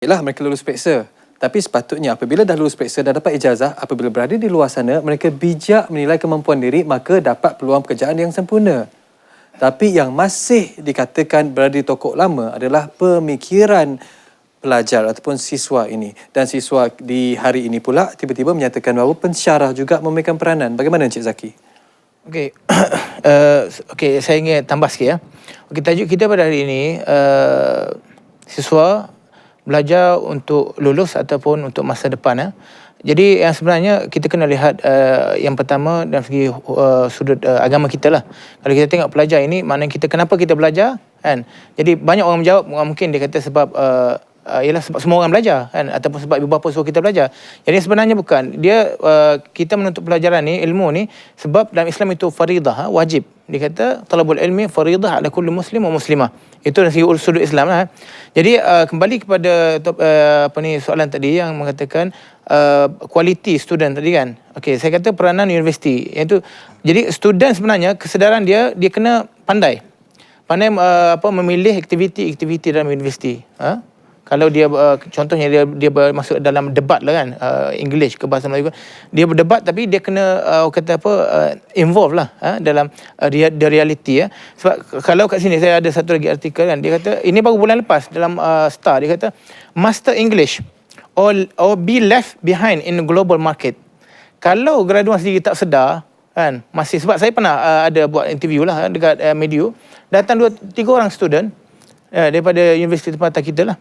Yalah, mereka lulus periksa. Tapi sepatutnya apabila dah lulus periksa dan dapat ijazah, apabila berada di luar sana, mereka bijak menilai kemampuan diri, maka dapat peluang pekerjaan yang sempurna. Tapi yang masih dikatakan berada di tokok lama adalah pemikiran pelajar ataupun siswa ini. Dan siswa di hari ini pula tiba-tiba menyatakan bahawa pensyarah juga memainkan peranan. Bagaimana Encik Zaki? Okey, okey, saya ingin tambah sikit ya. Okey, tajuk kita pada hari ini, siswa belajar untuk lulus ataupun untuk masa depan. Jadi yang sebenarnya kita kena lihat yang pertama dari segi sudut agama kita lah. Kalau kita tengok pelajar ini, maknanya kita kenapa kita belajar kan. Jadi banyak orang menjawab, mungkin dia kata sebab ialah sebab semua orang belajar kan, ataupun sebab ibu bapa suruh kita belajar. Jadi sebenarnya bukan. Dia kita menuntut pelajaran ni, ilmu ni, sebab dalam Islam itu faridah, wajib. Dia kata talabul ilmi faridah ala kulli muslim wa muslimah. Itu dari segi sudut Islam lah. Jadi kembali kepada soalan tadi yang mengatakan kualiti student tadi kan. Okey, saya kata peranan universiti iaitu, jadi student sebenarnya kesedaran dia kena pandai memilih aktiviti dalam universiti. Kalau dia contohnya dia masuk dalam debat lah kan, English ke bahasa Melayu, dia berdebat tapi dia kena involve lah dalam the reality ya. Sebab kalau kat sini saya ada satu lagi artikel kan, dia kata ini baru bulan lepas dalam Star, dia kata master English or be left behind in the global market. Kalau graduan sendiri tak sedar kan, masih, sebab saya pernah ada buat interview lah dekat Medio, datang 2-3 orang student daripada universiti tempatan kita lah.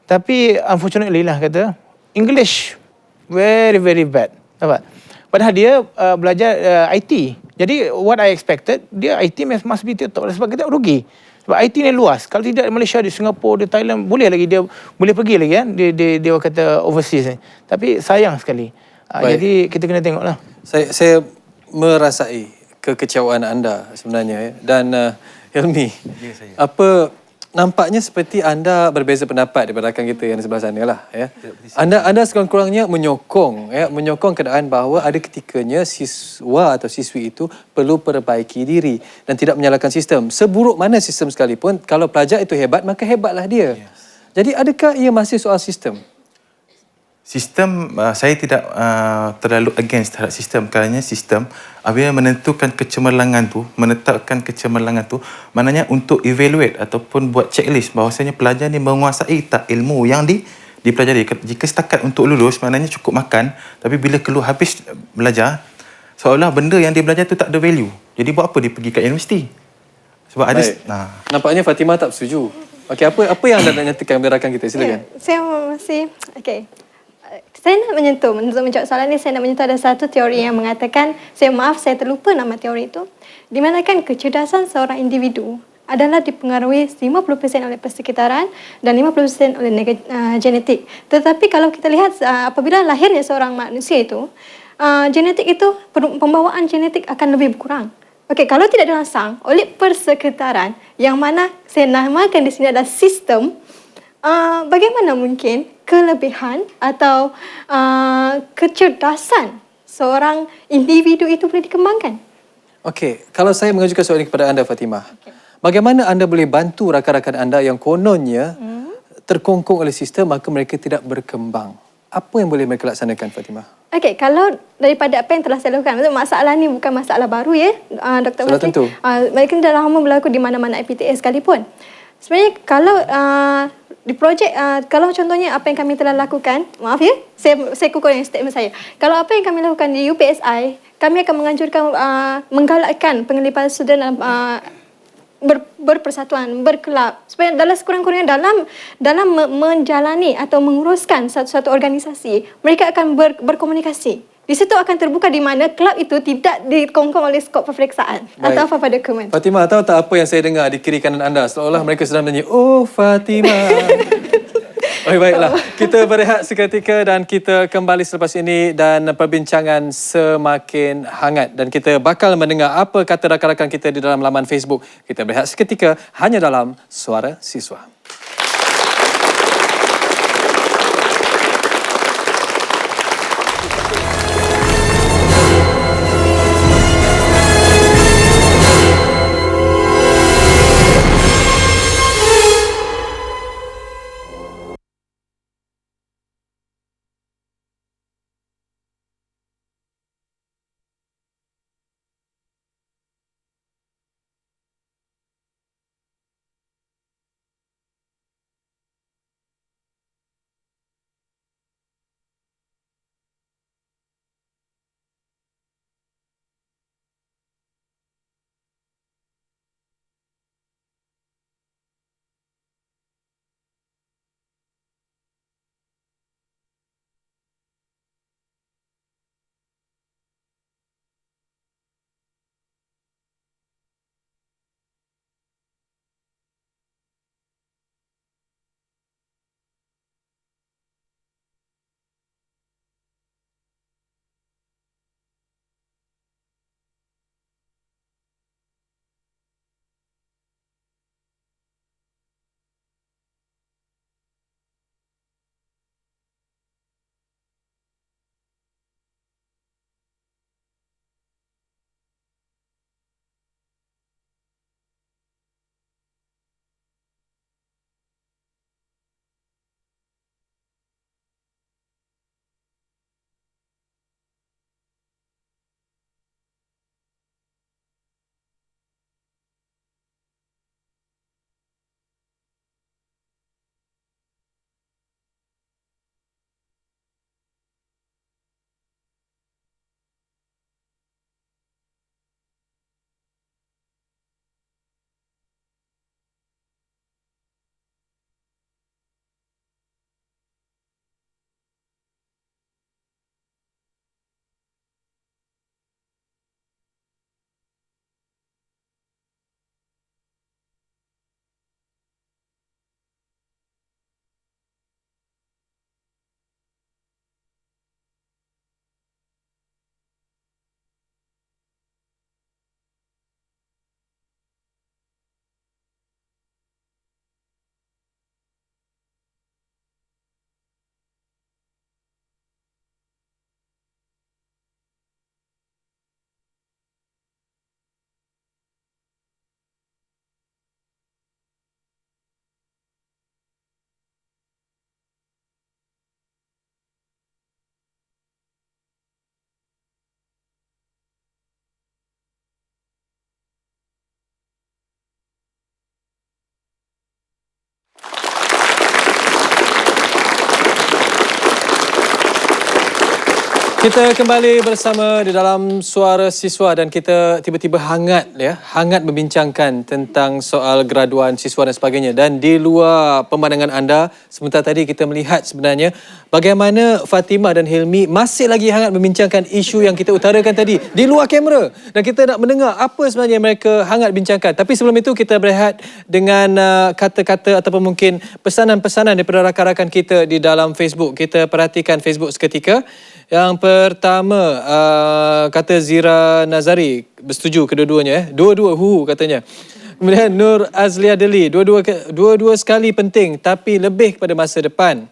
Tapi unfortunately lah kata, English very very bad. Nampak? Padahal dia belajar IT. Jadi what I expected, dia IT must be top. Sebab kita rugi. Sebab IT ni luas. Kalau tidak di Malaysia, di Singapura, di Thailand, boleh lagi dia boleh pergi lagi kan. Dia kata overseas ni. Tapi sayang sekali. Jadi kita kena tengok lah. Saya merasai kekecewaan anda sebenarnya. Dan Hilmi, nampaknya seperti anda berbeza pendapat daripada rakan kita yang di sebelah sana lah. Ya. Anda sekurang-kurangnya menyokong keadaan bahawa ada ketikanya siswa atau siswi itu perlu perbaiki diri dan tidak menyalahkan sistem. Seburuk mana sistem sekalipun, kalau pelajar itu hebat, maka hebatlah dia. Yes. Jadi adakah ia masih soal sistem? Sistem, saya tidak terlalu against terhadap sistem. Kerana sistem, apabila menentukan kecemerlangan tu, menetapkan kecemerlangan tu, maknanya untuk evaluate ataupun buat checklist bahawasanya pelajar ni menguasai tak ilmu yang dipelajari. Jika setakat untuk lulus, maknanya cukup makan, tapi bila keluar habis belajar, seolah benda yang dia belajar tu tak ada value. Jadi buat apa dia pergi kat universiti? Sebab ada... Nampaknya Fatimah tak setuju. Okey, apa yang anda nak nyatakan kepada rakan kita? Silakan. Saya masih... Okey. Saya nak untuk menjawab soalan ni, saya nak menyentuh ada satu teori yang mengatakan, saya terlupa nama teori itu, di mana kan kecerdasan seorang individu adalah dipengaruhi 50% oleh persekitaran dan 50% oleh genetik. Tetapi kalau kita lihat apabila lahirnya seorang manusia itu, genetik itu, pembawaan genetik akan lebih berkurang. Okey, kalau tidak dirangsang oleh persekitaran, yang mana saya namakan di sini adalah sistem, bagaimana mungkin kelebihan atau kecerdasan seorang individu itu boleh dikembangkan? Okey, kalau saya mengajukan soalan ini kepada anda, Fatimah. Okay. Bagaimana anda boleh bantu rakan-rakan anda yang kononnya terkongkong oleh sistem, maka mereka tidak berkembang? Apa yang boleh mereka laksanakan, Fatimah? Okey, kalau daripada apa yang telah saya lakukan, masalah ni bukan masalah baru ya, Dr. Sudah tentu. Mereka dah lama berlaku di mana-mana IPTA sekalipun. Sebenarnya kalau di projek, kalau contohnya apa yang kami telah lakukan, maaf ya, saya kukuhkan statement saya. Kalau apa yang kami lakukan di UPSI, kami akan menganjurkan, menggalakkan penglibatan student berpersatuan, berkelab, supaya dalam sekurang-kurangnya dalam menjalani atau menguruskan satu organisasi, mereka akan berkomunikasi. Di situ akan terbuka di mana kelab itu tidak dikongkong oleh skop peperiksaan atau apa-apa dokumen. Fatimah, tahu tak apa yang saya dengar di kiri kanan anda? Seolah mereka sedang menyanyi, "Oh Fatimah." Baiklah. Kita berehat seketika dan kita kembali selepas ini dan perbincangan semakin hangat. Dan kita bakal mendengar apa kata rakan-rakan kita di dalam laman Facebook. Kita berehat seketika hanya dalam Suara Siswa. Kita kembali bersama di dalam Suara Siswa dan kita tiba-tiba hangat membincangkan tentang soal graduan siswa dan sebagainya. Dan di luar pemandangan anda, sebentar tadi kita melihat sebenarnya bagaimana Fatimah dan Hilmi masih lagi hangat membincangkan isu yang kita utarakan tadi di luar kamera. Dan kita nak mendengar apa sebenarnya mereka hangat bincangkan. Tapi sebelum itu kita berehat dengan kata-kata ataupun mungkin pesanan-pesanan daripada rakan-rakan kita di dalam Facebook. Kita perhatikan Facebook seketika. Yang pertama, kata Zira Nazari, bersetuju kedua-duanya. Dua-dua katanya. Kemudian Nur Azlia Deli, dua-dua sekali penting tapi lebih kepada masa depan.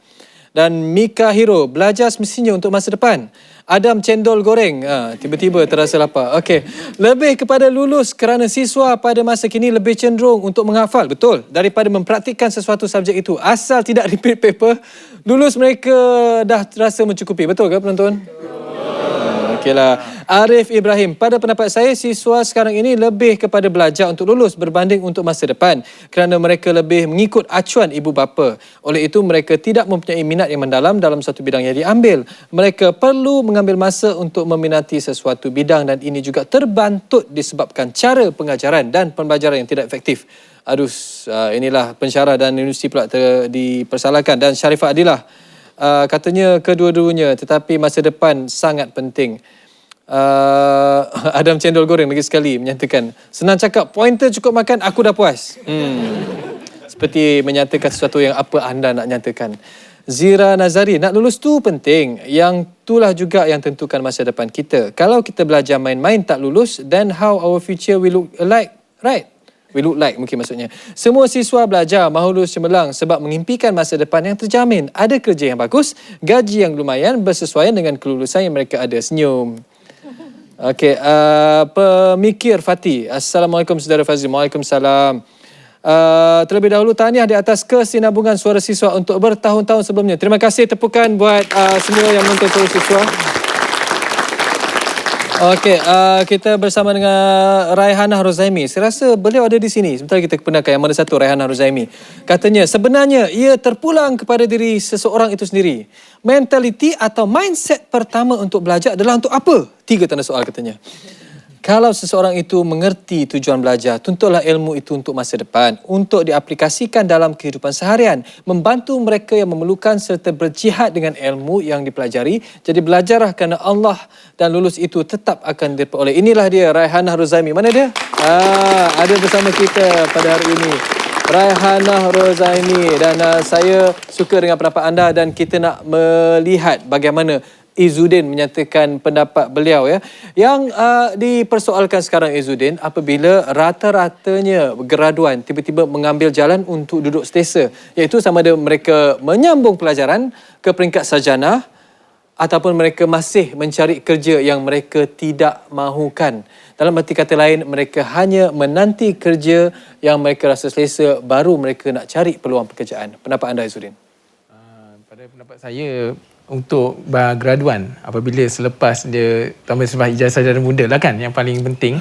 Dan Mika Hiro, belajar semestinya untuk masa depan. Adam Cendol Goreng, tiba-tiba terasa lapar. Okey, lebih kepada lulus kerana siswa pada masa kini lebih cenderung untuk menghafal, betul, daripada mempraktikkan sesuatu subjek itu. Asal tidak repeat paper, lulus mereka dah terasa mencukupi. Betul ke penonton? Okeylah. Arif Ibrahim, pada pendapat saya siswa sekarang ini lebih kepada belajar untuk lulus berbanding untuk masa depan kerana mereka lebih mengikut acuan ibu bapa. Oleh itu mereka tidak mempunyai minat yang mendalam dalam satu bidang yang diambil. Mereka perlu mengambil masa untuk meminati sesuatu bidang dan ini juga terbantut disebabkan cara pengajaran dan pembelajaran yang tidak efektif. Aduh, inilah pensyarah dan universiti pula dipersalahkan. Dan Sharifah Adilah, katanya kedua-duanya tetapi masa depan sangat penting. Adam Cendol Goreng lagi sekali menyatakan, senang cakap, pointer cukup makan, aku dah puas. Seperti menyatakan sesuatu yang apa anda nak nyatakan. Zira Nazari, nak lulus tu penting. Yang itulah juga yang tentukan masa depan kita. Kalau kita belajar main-main tak lulus, then how our future will look like, right? We look like mungkin maksudnya. Semua siswa belajar mahu lulus cemerlang sebab mengimpikan masa depan yang terjamin. Ada kerja yang bagus, gaji yang lumayan bersesuaian dengan kelulusan yang mereka ada. Senyum. Okey, pemikir Fatih. Assalamualaikum saudara Fazil. Waalaikumsalam. Terlebih dahulu tahniah di atas kesinambungan Suara Siswa untuk bertahun-tahun sebelumnya. Terima kasih, tepukan buat semua yang menonton Suara Siswa. Okey, kita bersama dengan Raihanah Rozaimi. Saya rasa beliau ada di sini. Sebentar kita kepenarkan yang mana satu, Raihanah Rozaimi. Katanya, sebenarnya ia terpulang kepada diri seseorang itu sendiri. Mentaliti atau mindset pertama untuk belajar adalah untuk apa? 3 tanda soal katanya. Kalau seseorang itu mengerti tujuan belajar, tuntutlah ilmu itu untuk masa depan, untuk diaplikasikan dalam kehidupan seharian, membantu mereka yang memerlukan serta berjihad dengan ilmu yang dipelajari. Jadi belajarlah kerana Allah dan lulus itu tetap akan diperoleh. Inilah dia, Raihanah Rozaimi. Mana dia? Ada bersama kita pada hari ini. Raihanah Rozaimi, dan saya suka dengan pendapat anda dan kita nak melihat bagaimana Izzuddin menyatakan pendapat beliau ya. Yang dipersoalkan sekarang Izzuddin, apabila rata-ratanya graduan tiba-tiba mengambil jalan untuk duduk setiasa, iaitu sama ada mereka menyambung pelajaran ke peringkat sarjana ataupun mereka masih mencari kerja yang mereka tidak mahukan. Dalam arti kata lain, mereka hanya menanti kerja yang mereka rasa selesa baru mereka nak cari peluang pekerjaan. Pendapat anda Izzuddin? Pada pendapat saya, untuk graduan apabila selepas dia tambah selepas ijazah sarjana muda lah kan, yang paling penting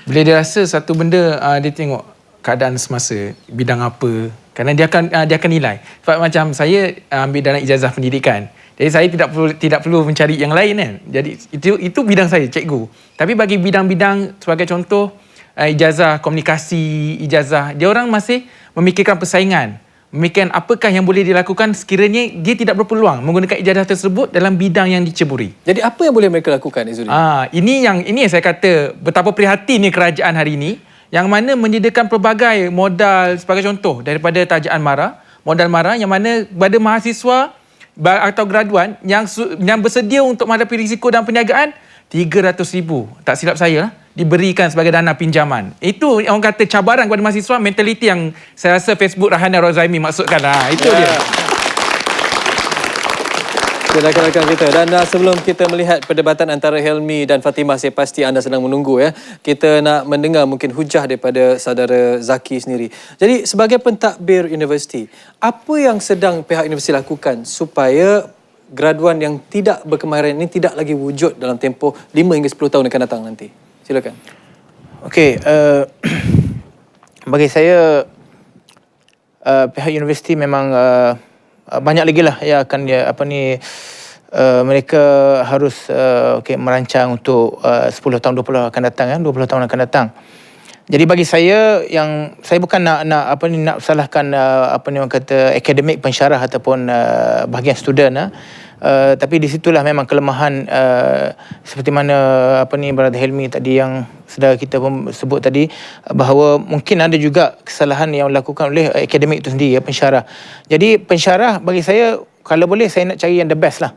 bila dia rasa satu benda, dia tengok keadaan semasa, bidang apa, kerana dia akan nilai. Sebab macam saya ambil dalam ijazah pendidikan, jadi saya tidak perlu mencari yang lain kan. Jadi itu bidang saya, cikgu. Tapi bagi bidang-bidang sebagai contoh ijazah komunikasi, ijazah, dia orang masih memikirkan persaingan, memikirkan apakah yang boleh dilakukan sekiranya dia tidak berpeluang menggunakan ijazah tersebut dalam bidang yang diceburi. Jadi apa yang boleh mereka lakukan Izzuddin? Ini yang saya kata betapa prihatinnya kerajaan hari ini, yang mana menyediakan pelbagai modal, sebagai contoh daripada tajaan MARA, modal MARA yang mana pada mahasiswa atau graduan yang bersedia untuk menghadapi risiko dan perniagaan, 300,000 tak silap saya lah, diberikan sebagai dana pinjaman. Itu orang kata cabaran kepada mahasiswa, mentaliti yang saya rasa Facebook Raihanah Rozaimi maksudkan. Itu dia. Rakan-rakan kita. Dan sebelum kita melihat perdebatan antara Hilmi dan Fatimah, saya pasti anda sedang menunggu ya. Kita nak mendengar mungkin hujah daripada saudara Zaki sendiri. Jadi sebagai pentadbir universiti, apa yang sedang pihak universiti lakukan supaya graduan yang tidak berkemahiran ini tidak lagi wujud dalam tempoh 5 hingga 10 tahun akan datang nanti? Silakan. Okey, bagi saya pihak universiti memang banyak lagi lah yang akan mereka harus merancang untuk 10 tahun 20 akan datang 20 tahun akan datang. Jadi bagi saya, yang saya bukan nak salahkan orang kata akademik pensyarah ataupun bahagian student tapi di situlah memang kelemahan seperti mana Brother Helmi tadi yang saudara kita pun sebut tadi, bahawa mungkin ada juga kesalahan yang dilakukan oleh akademik itu sendiri, pensyarah. Jadi pensyarah bagi saya, kalau boleh saya nak cari yang the best lah.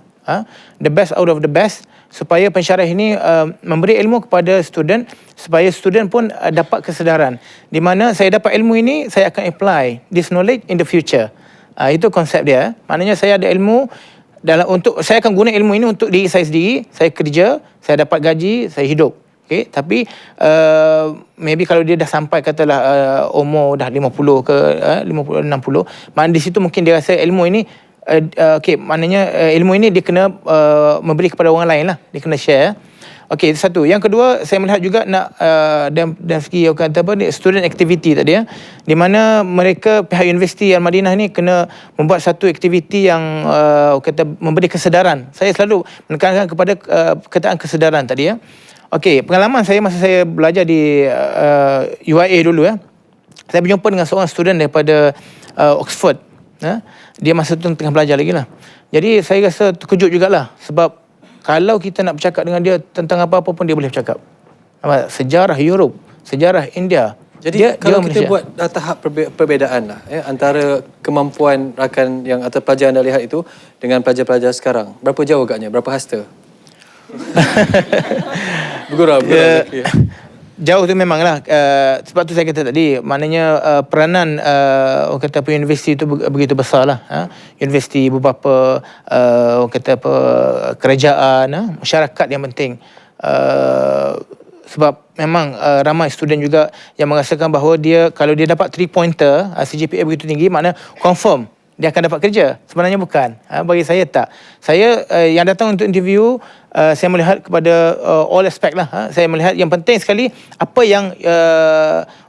The best out of the best, supaya pensyarah ini memberi ilmu kepada student, supaya student pun dapat kesedaran di mana saya dapat ilmu ini, saya akan apply this knowledge in the future. Itu konsep dia. Maknanya saya ada ilmu saya akan guna ilmu ini untuk diri saya sendiri, saya kerja, saya dapat gaji, saya hidup. Okay? Tapi maybe kalau dia dah sampai katalah umur dah 50 ke 50 60, maknanya di situ mungkin dia rasa ilmu ini maknanya ilmu ini dia kena memberi kepada orang lain lah, dia kena share. Okey, satu. Yang kedua, saya melihat juga nak dan segi student activity tadi di mana mereka pihak Universiti Al-Madinah ni kena membuat satu aktiviti yang memberi kesedaran. Saya selalu menekankan kepada perkataan kesedaran tadi Okey, pengalaman saya masa saya belajar di UIA dulu saya berjumpa dengan seorang student daripada Oxford. Dia masa tu tengah belajar lagi lah. Jadi saya rasa terkejut jugalah, sebab kalau kita nak bercakap dengan dia tentang apa-apa pun dia boleh bercakap. Sejarah Europe, sejarah India. Jadi kalau kita buat tahap perbezaan lah antara kemampuan rakan yang atau pelajar anda lihat itu dengan pelajar-pelajar sekarang, berapa jauh agaknya? Berapa hasta? Bergurau. Jauh tu memanglah, sebab tu saya kata tadi, maknanya peranan orang kata universiti itu begitu besar lah. Universiti, beberapa orang kata kerajaan, masyarakat yang penting. Sebab memang ramai student juga yang merasakan bahawa dia, kalau dia dapat 3 pointer, CGPA begitu tinggi, makna confirm dia akan dapat kerja. Sebenarnya bukan. Bagi saya tak. Saya yang datang untuk interview, saya melihat kepada all aspect lah. Saya melihat yang penting sekali apa yang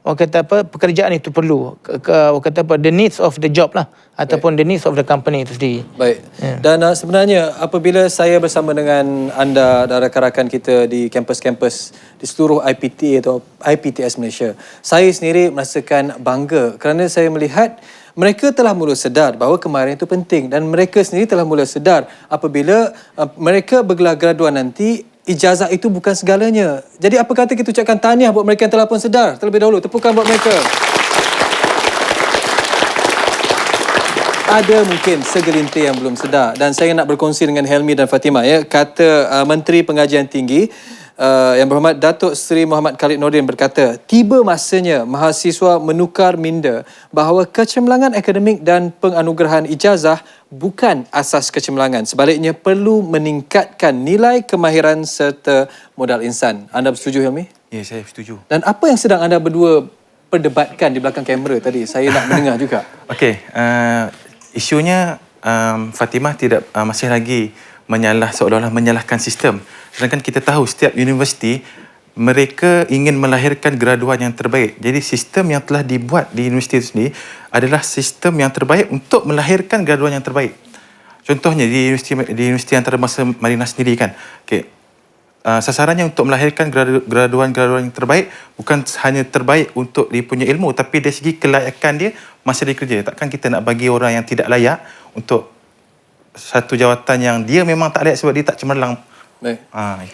orang kata pekerjaan itu perlu. Orang kata the needs of the job lah, ataupun the needs of the company itu sendiri. Baik. Dan sebenarnya apabila saya bersama dengan anda dan rakan-rakan kita di kampus-kampus di seluruh IPTA atau IPTS Malaysia, saya sendiri merasakan bangga kerana saya melihat mereka telah mula sedar bahawa kemahiran itu penting, dan mereka sendiri telah mula sedar apabila mereka bergelar graduan nanti, ijazah itu bukan segalanya. Jadi apa kata kita ucapkan tahniah buat mereka yang telah pun sedar terlebih dahulu. Tepukan buat mereka. Ada mungkin segelintir yang belum sedar, dan saya nak berkongsi dengan Helmi dan Fatimah kata Menteri Pengajian Tinggi Yang Berhormat Datuk Seri Muhammad Khalid Nordin berkata, tiba masanya mahasiswa menukar minda bahawa kecemerlangan akademik dan penganugerahan ijazah bukan asas kecemerlangan. Sebaliknya perlu meningkatkan nilai kemahiran serta modal insan. Anda bersetuju, Helmi? Ya, saya setuju. Dan apa yang sedang anda berdua perdebatkan di belakang kamera tadi? Saya nak mendengar juga. Okey, isunya Fatimah tidak masih lagi seolah-olah menyalahkan sistem. Sedangkan kita tahu setiap universiti mereka ingin melahirkan graduan yang terbaik. Jadi sistem yang telah dibuat di universiti itu sendiri adalah sistem yang terbaik untuk melahirkan graduan yang terbaik. Contohnya di Universiti Antarabangsa Madinah sendiri kan. Okey. Sasarannya untuk melahirkan graduan-graduan yang terbaik, bukan hanya terbaik untuk dia punya ilmu, tapi dari segi kelayakan dia masa dia kerja. Takkan kita nak bagi orang yang tidak layak untuk satu jawatan yang dia memang tak layak sebab dia tak cemerlang. Baik.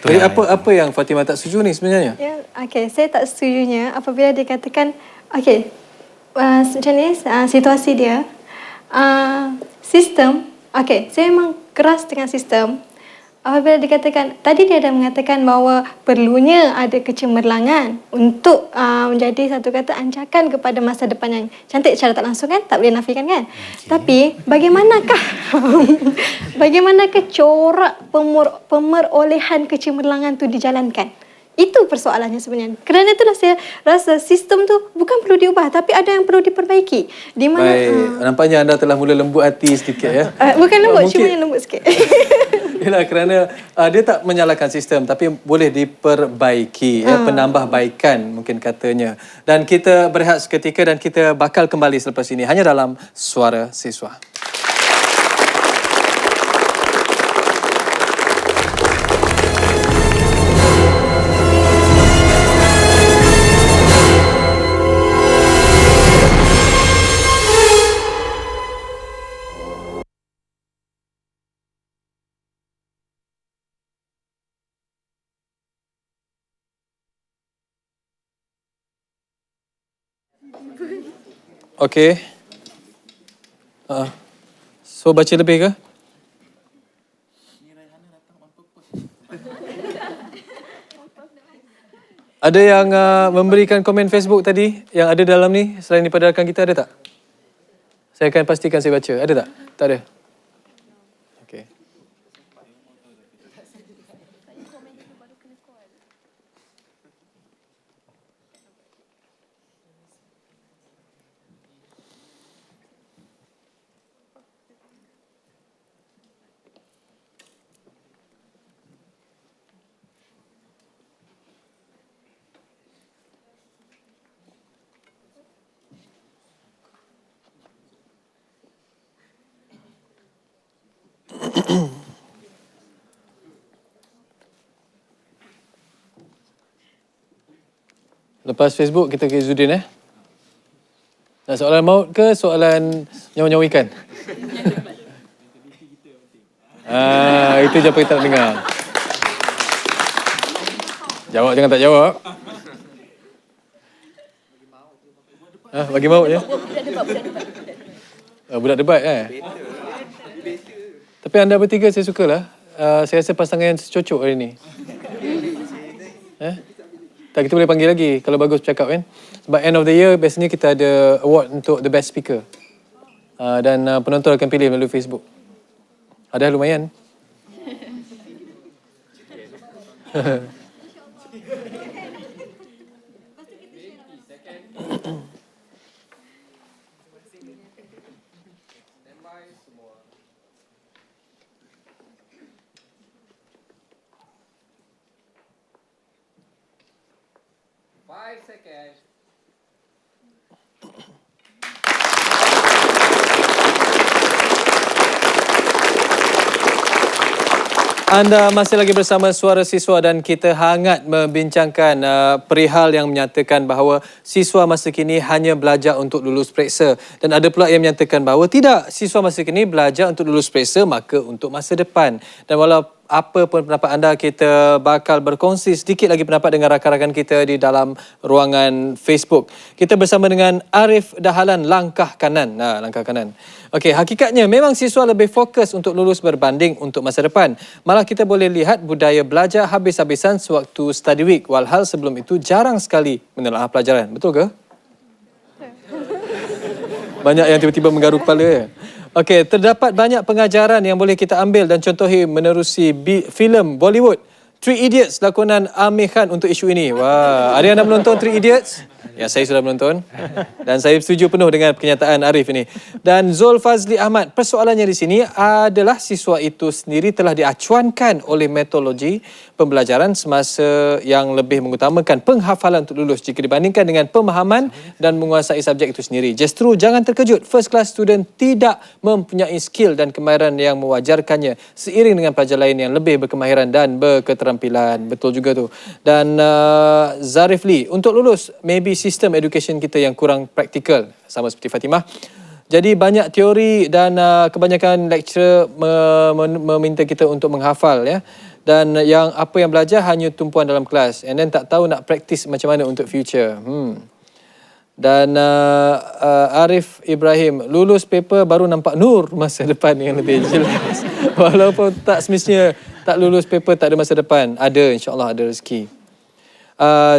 Jadi apa yang Fatimah tak setuju ni sebenarnya? Ya, okey, saya tak setujunya apabila dikatakan macam ni situasi dia sistem. Okey, saya memang keras dengan sistem. Apabila dikatakan, tadi dia ada mengatakan bahawa perlunya ada kecemerlangan untuk menjadi satu kata ancakan kepada masa depan yang cantik secara tak langsung kan, tak boleh nafikan kan. Okay. Tapi bagaimanakah corak pemerolehan kecemerlangan tu dijalankan? Itu persoalannya sebenarnya. Kerana itulah saya rasa sistem tu bukan perlu diubah, tapi ada yang perlu diperbaiki. Di mana nampaknya anda telah mula lembut hati sedikit ya. Bukan lembut, cuma yang lembut sikit. Yalah, kerana dia tak menyalahkan sistem, tapi boleh diperbaiki, penambahbaikan mungkin katanya. Dan kita berehat seketika dan kita bakal kembali selepas ini hanya dalam Suara Siswa. Okey. So baca lebih ke? Ada yang memberikan komen Facebook tadi yang ada dalam ni selain daripada rakan kita, ada tak? Saya akan pastikan saya baca. Ada tak? Tak ada. Okey. Lepas Facebook, kita ke Izzuddin Nak soalan maut ke soalan nyawa-nyawa ikan? Itu je apa kita nak dengar. Jawab jangan tak jawab. Bagi maut je? Budak debat Tapi anda bertiga saya sukalah. Saya rasa pasangan yang cocok hari ni. Tak, kita boleh panggil lagi kalau bagus bercakap kan. Sebab end of the year biasanya kita ada award untuk the best speaker. Dan penonton akan pilih melalui Facebook. Ada lumayan. Anda masih lagi bersama Suara Siswa dan kita hangat membincangkan perihal yang menyatakan bahawa siswa masa kini hanya belajar untuk lulus periksa. Dan ada pula yang menyatakan bahawa tidak, siswa masa kini belajar untuk lulus periksa maka untuk masa depan. Dan walau apa pun pendapat anda, kita bakal berkongsi sedikit lagi pendapat dengan rakan-rakan kita di dalam ruangan Facebook. Kita bersama dengan Arif Dahalan, Langkah Kanan. Langkah Kanan. Okey, hakikatnya memang siswa lebih fokus untuk lulus berbanding untuk masa depan. Malah kita boleh lihat budaya belajar habis-habisan sewaktu study week. Walhal sebelum itu jarang sekali menelaah pelajaran. Betul ke? Banyak yang tiba-tiba menggaru kepala. Okey, terdapat banyak pengajaran yang boleh kita ambil dan contohi menerusi filem Bollywood. Three Idiots lakonan Amir Khan untuk isu ini. Wah, ada yang dah menonton Three Idiots? Ya, saya sudah menonton. Dan saya setuju penuh dengan kenyataan Arif ini. Dan Zul Fazli Ahmad, persoalannya di sini adalah siswa itu sendiri telah diacuankan oleh metodologi pembelajaran semasa yang lebih mengutamakan penghafalan untuk lulus jika dibandingkan dengan pemahaman dan menguasai subjek itu sendiri. Justru jangan terkejut, first class student tidak mempunyai skill dan kemahiran yang mewajarkannya seiring dengan pelajar lain yang lebih berkemahiran dan berketerampilan. Betul juga tu. Dan Zarif Lee, untuk lulus, maybe sistem education kita yang kurang praktikal, sama seperti Fatimah. Jadi banyak teori dan kebanyakan lecturer meminta kita untuk menghafal ya. Dan apa yang belajar hanya tumpuan dalam kelas and then tak tahu nak praktis macam mana untuk future. Dan Arif Ibrahim, lulus paper baru nampak nur masa depan yang lebih jelas. Walaupun tak semestinya tak lulus paper tak ada masa depan. Ada, insyaAllah ada rezeki.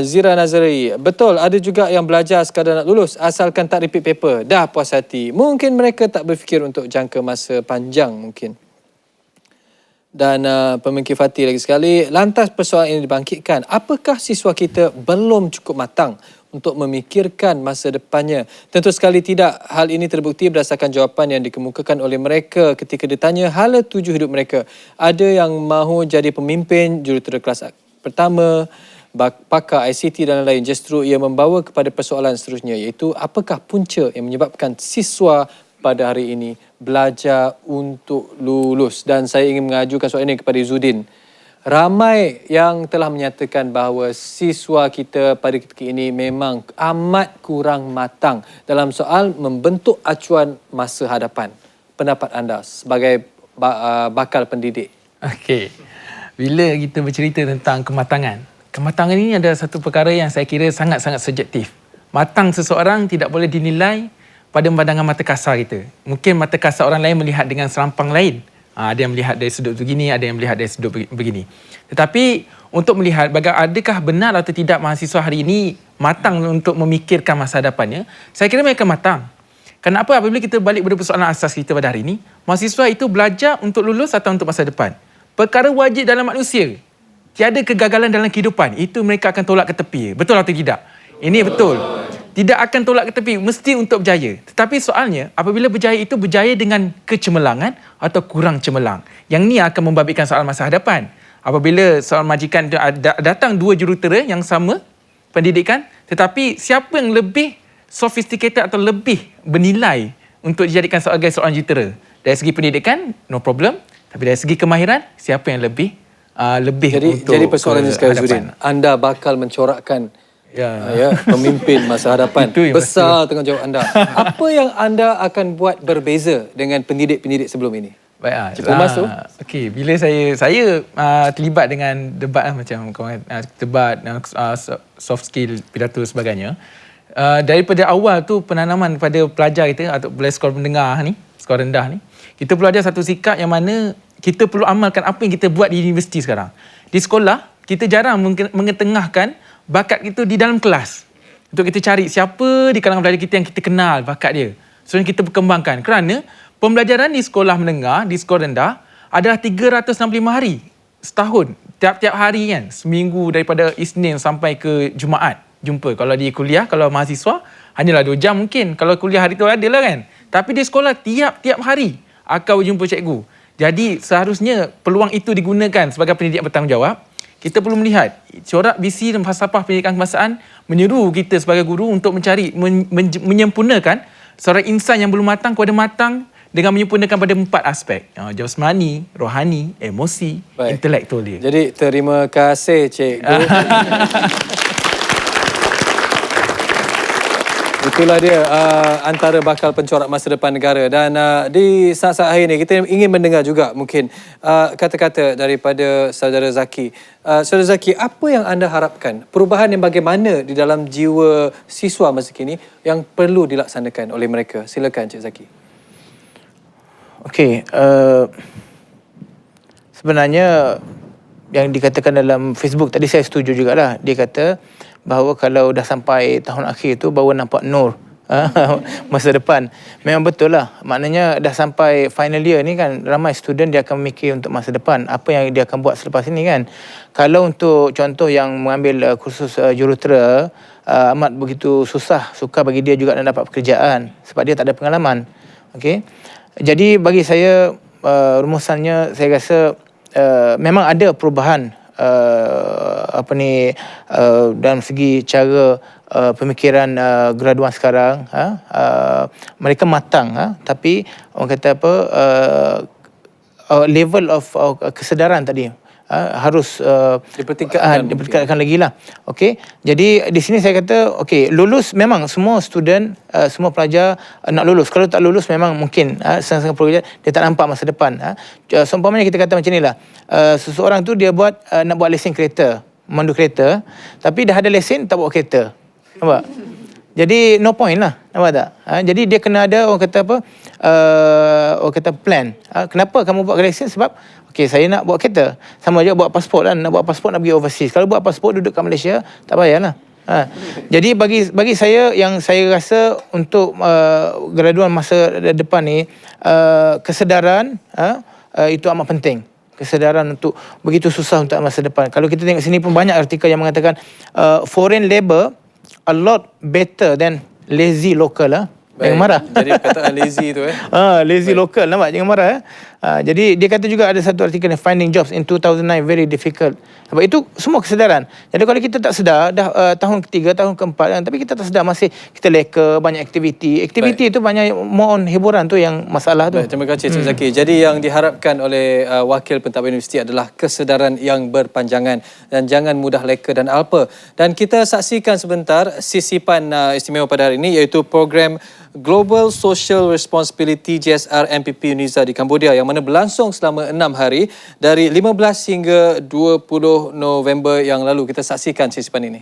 Zira Nazari, betul ada juga yang belajar sekadar nak lulus asalkan tak repeat paper, dah puas hati. Mungkin mereka tak berfikir untuk jangka masa panjang mungkin. Dan Pemikir Fatih lagi sekali, lantas persoalan ini dibangkitkan, apakah siswa kita belum cukup matang untuk memikirkan masa depannya? Tentu sekali tidak. Hal ini terbukti berdasarkan jawapan yang dikemukakan oleh mereka ketika ditanya hala tuju hidup mereka. Ada yang mahu jadi pemimpin, jurutera kelas pertama, pakar ICT dan lain-lain. Justru ia membawa kepada persoalan seterusnya, iaitu apakah punca yang menyebabkan siswa pada hari ini belajar untuk lulus. Dan saya ingin mengajukan soalan ini kepada Izzuddin. Ramai yang telah menyatakan bahawa siswa kita pada ketika ini memang amat kurang matang dalam soal membentuk acuan masa hadapan. Pendapat anda sebagai bakal pendidik? Okey. Bila kita bercerita tentang kematangan ini adalah satu perkara yang saya kira sangat-sangat subjektif. matang seseorang tidak boleh dinilai pada pandangan mata kasar kita. Mungkin mata kasar orang lain melihat dengan serampang lain. Ada yang melihat dari sudut begini, ada yang melihat dari sudut begini. Tetapi untuk melihat adakah benar atau tidak mahasiswa hari ini matang untuk memikirkan masa hadapannya, saya kira mereka matang. Kenapa? Apabila kita balik pada persoalan asas kita pada hari ini, mahasiswa itu belajar untuk lulus atau untuk masa depan. Perkara wajib dalam manusia. Tiada kegagalan dalam kehidupan. Itu mereka akan tolak ke tepi. Betul atau tidak? Ini betul. Tidak akan tolak ke tepi, mesti untuk berjaya. Tetapi soalnya, apabila berjaya itu berjaya dengan kecemerlangan atau kurang cemerlang. Yang ni akan membabitkan soal masa hadapan. Apabila soal majikan datang dua jurutera yang sama pendidikan, tetapi siapa yang lebih sophisticated atau lebih bernilai untuk dijadikan sebagai seorang jurutera? Dari segi pendidikan, no problem. Tapi dari segi kemahiran, siapa yang lebih Jadi persoalannya sekali Zudin, anda bakal mencorakkan pemimpin masa hadapan besar tanggungjawab anda. Apa yang anda akan buat berbeza dengan pendidik-pendidik sebelum ini? Baik, Cikgu Mas tu? Okey, bila saya terlibat dengan debat macam debat soft skill, pidato sebagainya, daripada awal tu penanaman pada pelajar kita atau skor mendengar ni, skor rendah ni, kita perlu ada satu sikap yang mana kita perlu amalkan apa yang kita buat di universiti sekarang. Di sekolah, kita jarang mengetengahkan bakat kita di dalam kelas. Untuk kita cari siapa di kalangan pelajar kita yang kita kenal bakat dia. So, kita berkembangkan. Kerana pembelajaran di sekolah menengah, di skor rendah, adalah 365 hari setahun. Tiap-tiap hari kan, seminggu daripada Isnin sampai ke Jumaat. Jumpa. Kalau di kuliah, kalau mahasiswa, hanyalah 2 jam mungkin. Kalau kuliah hari tu adalah kan. Tapi di sekolah, tiap-tiap hari akan berjumpa cikgu. Jadi seharusnya peluang itu digunakan sebagai pendidik bertanggungjawab. Kita perlu melihat corak visi dan falsafah pendidikan kebangsaan menyeru kita sebagai guru untuk mencari, menyempurnakan seorang insan yang belum matang kepada matang dengan menyempurnakan pada 4 aspek. Jasmani, rohani, emosi, intelektual dia. Jadi terima kasih cikgu. Itulah dia antara bakal pencorak masa depan negara. Dan di saat-saat akhir ini kita ingin mendengar juga mungkin kata-kata daripada Saudara Zaki. Saudara Zaki, apa yang anda harapkan? Perubahan yang bagaimana di dalam jiwa siswa masa kini yang perlu dilaksanakan oleh mereka? Silakan Cik Zaki. Okey, sebenarnya yang dikatakan dalam Facebook tadi saya setuju jugalah. Dia kata bahawa kalau dah sampai tahun akhir tu baru nampak nur masa depan. Memang betul lah. Maknanya dah sampai final year ni kan, ramai student dia akan memikir untuk masa depan. Apa yang dia akan buat selepas ini kan. Kalau untuk contoh yang mengambil kursus jurutera, amat begitu sukar bagi dia juga nak dapat pekerjaan sebab dia tak ada pengalaman. Okey. Jadi bagi saya rumusannya saya rasa memang ada perubahan dalam segi cara pemikiran graduan sekarang. Mereka matang, tapi orang kata level of kesedaran tadi harus dipertingkatkan lagi lah. Okey. Jadi di sini saya kata lulus memang semua student, semua pelajar nak lulus. Kalau tak lulus memang mungkin setengah-setengah pekerja dia tak nampak masa depan. Seumpamanya kita kata macam inilah. Seseorang tu dia nak buat lesen kereta, memandu kereta, tapi dah ada lesen tak bawa kereta. Nampak? Jadi no point lah. Nampak tak? Jadi dia kena ada orang kata plan. Kenapa kamu buat lesen? Sebab saya nak bawa kereta. Sama je buat pasport kan. Nak buat pasport nak pergi overseas. Kalau buat pasport duduk kat Malaysia, tak payahlah. Jadi bagi saya, yang saya rasa untuk graduan masa depan ni, kesedaran itu amat penting. Kesedaran untuk begitu susah untuk masa depan. Kalau kita tengok sini pun banyak artikel yang mengatakan foreign labour a lot better than lazy local lah. Jangan marah. Jadi perkataan lazy tu lazy local, nampak? Jangan marah. Jadi dia kata juga ada satu artikel yang finding jobs in 2009 very difficult. Sebab itu semua kesedaran. Jadi kalau kita tak sedar dah tahun ketiga, tahun keempat tapi kita tak sedar masih kita leka banyak aktiviti. Aktiviti itu banyak more on hiburan tu yang masalah tu. Terima kasih Cik Zaki. Jadi yang diharapkan oleh Wakil Pentadbir Universiti adalah kesedaran yang berpanjangan dan jangan mudah leka dan alpa. Dan kita saksikan sebentar sisipan istimewa pada hari ini, iaitu program Global Social Responsibility GSR MPP UNIZA di Cambodia yang mana berlangsung selama 6 hari dari 15 hingga 20 November yang lalu. Kita saksikan sisipan ini.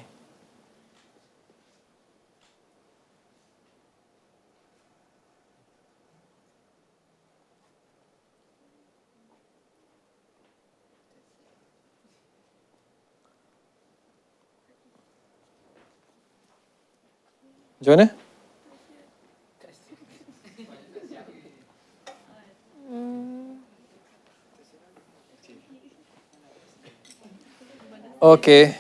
Macam mana? Okey.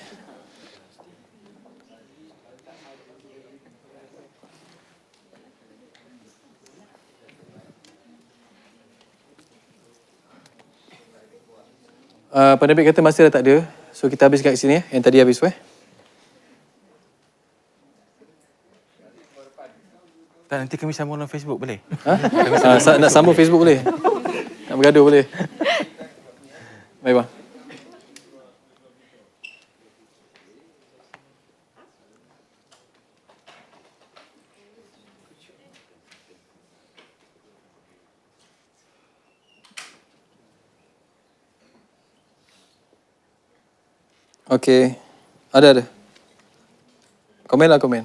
Penerbit kata masa dah tak ada. So kita habiskan kat sini yang tadi habis Tak, nanti kami sambung dalam Facebook boleh? Nak sambung Facebook boleh? Nak bergaduh boleh? Baik bang. Okey. Ada. Komen lah komen.